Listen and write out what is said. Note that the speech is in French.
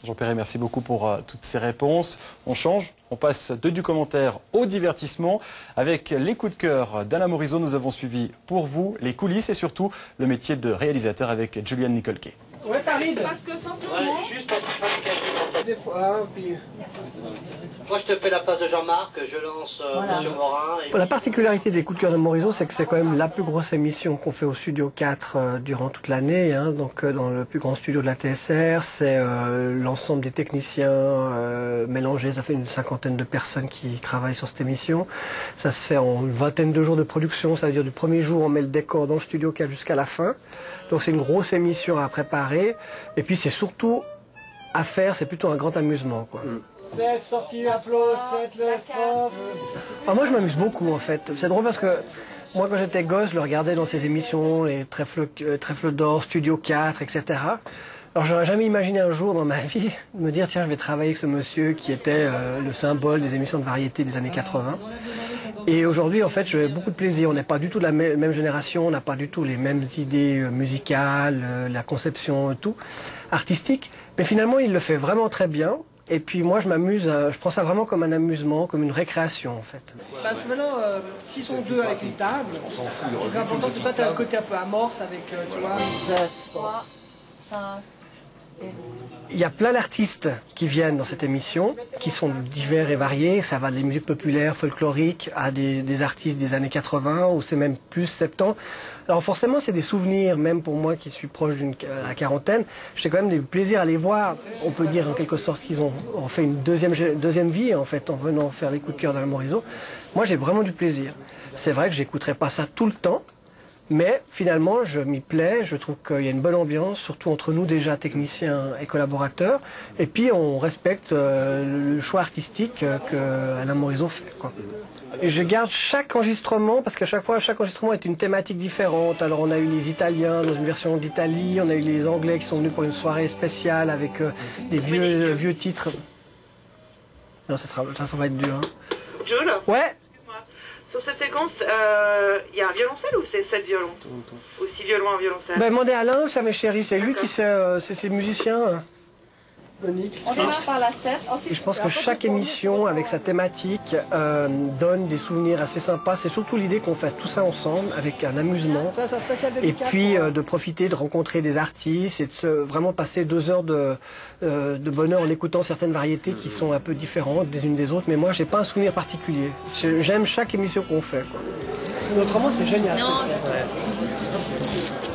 Jean Perret, merci beaucoup pour toutes ces réponses. On change, on passe du commentaire au divertissement. Avec les coups de cœur d'Alain Morisot, nous avons suivi pour vous les coulisses et surtout le métier de réalisateur avec Juliane Nicholke. Ouais, Farid. Parce que simplement... Ouais, juste Des fois, puis... Moi, je te fais la place de Jean-Marc, je lance Monsieur Morin. Et... La particularité des coups de cœur de Morisot, c'est que c'est quand même la plus grosse émission qu'on fait au Studio 4 durant toute l'année. Hein, donc dans le plus grand studio de la TSR, c'est l'ensemble des techniciens mélangés. Ça fait une 50aine de personnes qui travaillent sur cette émission. Ça se fait en une vingtaine de jours de production. Ça veut dire du premier jour, on met le décor dans le Studio 4 jusqu'à la fin. Donc c'est une grosse émission à préparer. Et puis c'est surtout à faire, c'est plutôt un grand amusement, quoi. 7, sortie, applaudissements, 7, le strophe. Moi je m'amuse beaucoup en fait. C'est drôle parce que moi quand j'étais gosse, je le regardais dans ces émissions, les Trèfles d'Or, Studio 4, etc. Alors j'aurais jamais imaginé un jour dans ma vie de me dire tiens je vais travailler avec ce monsieur qui était le symbole des émissions de variété des années 80. Et aujourd'hui en fait j'ai beaucoup de plaisir. On n'est pas du tout de la même génération, on n'a pas du tout les mêmes idées musicales, la conception, tout, artistique. Mais finalement il le fait vraiment très bien. Et puis moi je m'amuse, je prends ça vraiment comme un amusement, comme une récréation en fait. Parce que maintenant, s'ils sont deux avec une table, ce qui serait important, c'est que toi tu as un côté un peu amorce avec, tu vois... 3, 5... Il y a plein d'artistes qui viennent dans cette émission, qui sont divers et variés. Ça va des musiques populaires, folkloriques, à des artistes des années 80, ou c'est même plus 70. Alors forcément, c'est des souvenirs, même pour moi qui suis proche d'une quarantaine. J'ai quand même des plaisirs à les voir. On peut dire en quelque sorte qu'ils ont fait une deuxième vie, en fait, en venant faire les coups de cœur d'Alain Morisot. Moi, j'ai vraiment du plaisir. C'est vrai que j'écouterai pas ça tout le temps, mais finalement, je m'y plais, je trouve qu'il y a une bonne ambiance, surtout entre nous déjà, techniciens et collaborateurs. Et puis, on respecte le choix artistique qu'Alain Morisot fait, quoi. Et je garde chaque enregistrement, parce qu'à chaque fois, chaque enregistrement est une thématique différente. Alors, on a eu les Italiens dans une version d'Italie, on a eu les Anglais qui sont venus pour une soirée spéciale avec des vieux titres. Non, ça va être dur. Hein. Jules ? Ouais. Sur cette séquence, il y a un violoncelle ou c'est 7 violons? Ou 6 violons, un violoncelle? Ben, demandez à Alain, c'est mes chéris, c'est lui qui sait, c'est ses musiciens. On démarre par la 7. Ensuite, Et je pense que chaque émission, avec sa thématique, donne des souvenirs assez sympas. C'est surtout l'idée qu'on fasse tout ça ensemble, avec un amusement. Et puis de profiter, de rencontrer des artistes et de vraiment passer 2 heures de bonheur en écoutant certaines variétés qui sont un peu différentes des unes des autres. Mais moi, j'ai pas un souvenir particulier. J'aime chaque émission qu'on fait, quoi. Autrement, c'est génial. Non. Ce que tu fais.